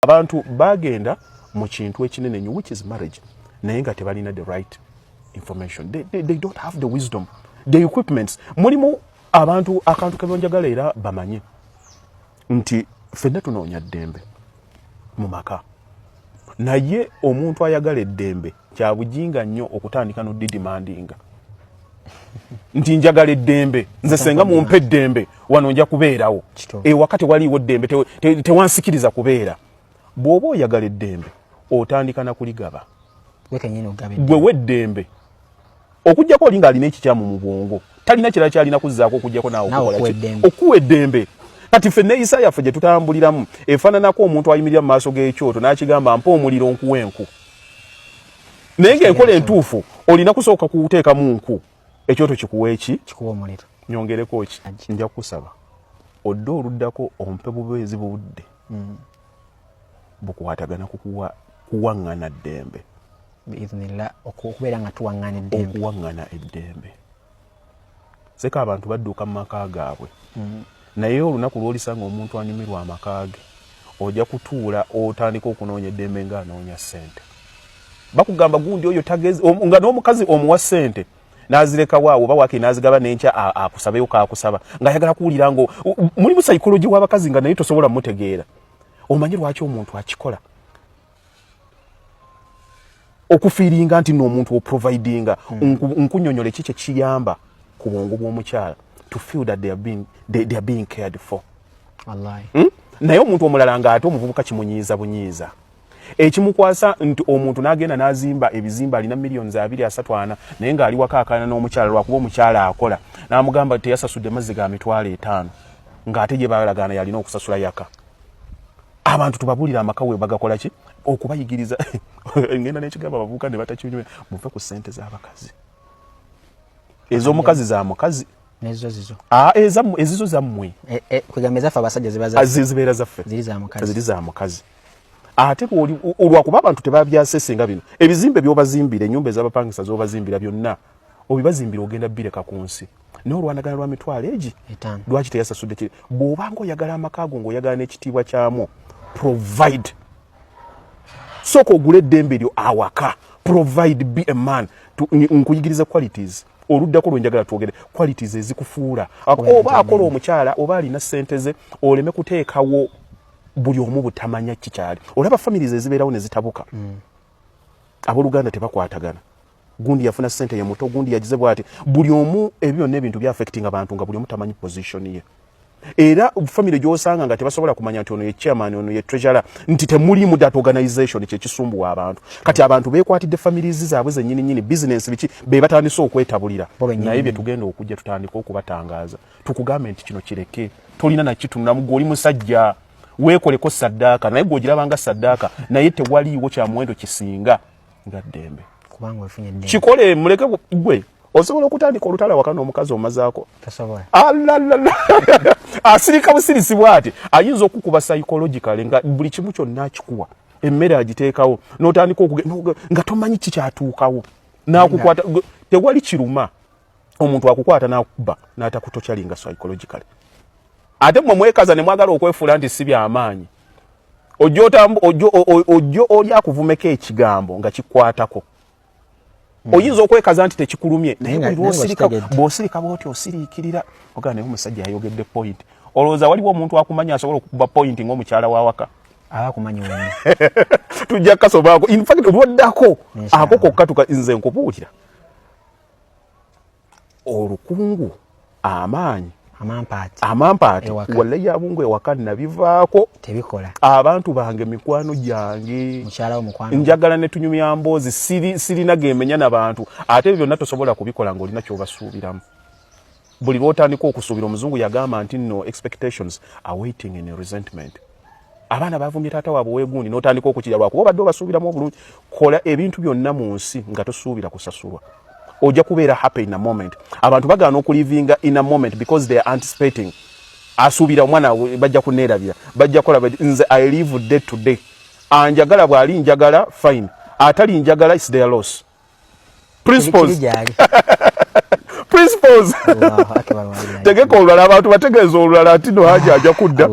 abantu bagenda mu kintu ekinene nnyo which is marriage naye nga tebalina the right information. They don't have the wisdom, the equipments. Mulimu abantu akantu kebonjagala era bamanye nti ffenna tunoonya ddembe mu maka, naye omuntu ayagala eddembe kya bujinga nnyo okutandika n'oddimandinga nti njagala eddembe, nze senga mumpe eddembe wano nja kubeerawo, wakati waliwo ddembe tewansikiriza kubeera. Bw'oba oyagala eddembe otandika na kuligaba gwewe eddembe okujjako oli ng'alina ekikyamu mu bwongo, talina kirala kyalina kuzzaako okujjako naawe okuwa eddembe. Kati ffenna eyisa yaffe gye tutambuliramu efaananako omuntu ayimirira mu maaso g'ekyoto n'akigamba mpa omuliro nkuwe enku, naye ng'enkola entuufu olina kusooka kuwuteekamu nku, ekyoto kikuwa eki kikuwa omuliro. Nyongereko ki, nja kusaba odde oluddako ompe bubeezi budde bukwatagana kuwaŋŋana ddembe, biiznillah okubeera nga tuwaŋŋana eddembe, okuwaŋŋana eddembe. Seka abantu badduka mu maka gaabwe naye olunaku lw'olisanga omuntu anyumirwa amaka ge ojja kutuula otandika okunoonya eddembe ng'anoonya ssente. Bakugamba gundi oyo tagezi nga n'omukazi omuwa ssente n'azireka waawo oba waake n'azigaba n'enkya akusabeyo kaakusaba ng'ayagala kuwulira ngo mulimu psychology w'abakazi nga naye tosobola mutegeera. Omanyi lwaki omuntu akikola? Okufiiringa nti n'omuntu oprovidinga nkunyonyola ki kye kiyamba ku bwongo bw'omukyala to feel that they are being cared for. Wallahi. Naye omuntu omulala ng'ate omuvubuka kimunyiiza bunyiiza. Ekimukwasa nti omuntu n'agenda n'azimba ebizimba alina millions 2-3 naye ng'ali waka akaana n'omukyala lwakuba omukyala akola n'amugamba teyasasudde mazzi ga $5,000 ng'ate gye balagaana yalina okusasula yaka. Abantu tubabulira amaka we bagakola ki okubayigiriza ngenda n'ekigamba abavubuka ne batakinywe muve ku ssente z'abakazi ez'omukazi za mukazi nezo zizo ezizo zammwe kwegamba ezaffe abasajja zibeera zaffe ziri za mukazi. Ate olwakuba abantu tebabyasesenga bino ebizimbe by'obazimbira ennyumba ez'abapangisa z'obazimbira byonna obibazimbira ogenda bireka ku nsi naye olwanagana lwa mitwalo egi lwaki teyasasudde kiri. Bw'obanga oyagala amaka go ng'oyagala n'ekitiibwa kyamu provide, sooka ogula eddembe eryo awaka, provide, be a man. Nkuyigiriza qualities oluddako lwenjagala twogere qualities ezikufuula oba akola omukyala oba alina ssente ze oleme kuteekawo buli omu butamanya kikyali. Olaba families ezibeerawo ne zitabuka abooluganda tebakwatagana, gundi yafuna ssente ye muto gundi yagize bw'ati, buli omu ebyo n'ebintu bya affecting abantu nga buli omu tamanyi position ye. Era family gy'osanga nga tebasobola kumanya nti ono ye chairman ono ye treasurer nti temulimu that organization kyekisumbuwa abantu. Kati abantu beekwatidde families zaabwe zennyini business biki be batandise okwetabulira, naye bye tugenda okujja tutandika okubatangaaza tukugambe nti kino kireke, tolina nakitunulamu gw'oli musajja weekoleko saddaaka naye gw'ogirabanga saddaaka naye tewaliiwo kya muwendo kisinga nga ddembe. Kubanga ofunye ddembe kikole muleke gwe osobola okutandika olutala waka n'omukazi omazaako tasobola asirika busirisi bw'ati ayinza okukuba psychologically nga buli kimu kyonna akikuwa emmere agiteekawo n'otandika nga tomanyi kikyatuukawo n'akukwata tewali kiruma omuntu akukwata n'akuba n'atakutokyalinga psychologically. Ate mmwe mwekaza ne mwagala okwefuula nti si by'amaanyi ojjo oli akuvumeko ekigambo nga kikwatako. Oyinza okwekaza nti tekikulumye naye bw'osirika bw'oti osiriikirira ogana naye omusajja yayogedde point. Olowooza waliwo omuntu akumanya asobola okukuba point ng'omukyala w'awaka? Abakumanyi wenna tujja kasobaako in fact olwoddako ako kokka nze nkubuulira olukungu amaanyi amampaati wallahi abungu ewaka nabivaako tebikola. Abantu bange mikwano gyange njagala ne tunyumya mboozi sirina gemenya n'abantu ate byonna tosobola kubikola ng'olina ky'obasuubiramu. Buli lw'otandika okusuubira omuzungu yagamba nti no expectations are waiting in a resentment. Abaana bavumye taata waabwe weegundi n'otandika okukirya lwakuba obadde obasuubiramu obulungi. Kola ebintu byonna mu nsi nga tosuubira kusasulwa. Ojja kubeera happy in a moment. Abantu bagaana okulivinga in a moment because they are anticipating. Asuubira omwana bajja kuneerabira bajja kola nze I live day to day. Anjagala bw'ali njagala fine, atali njagala is their loss. Principles tegeka olulala abantu bategeeza olulala ati no haja ajja kudda.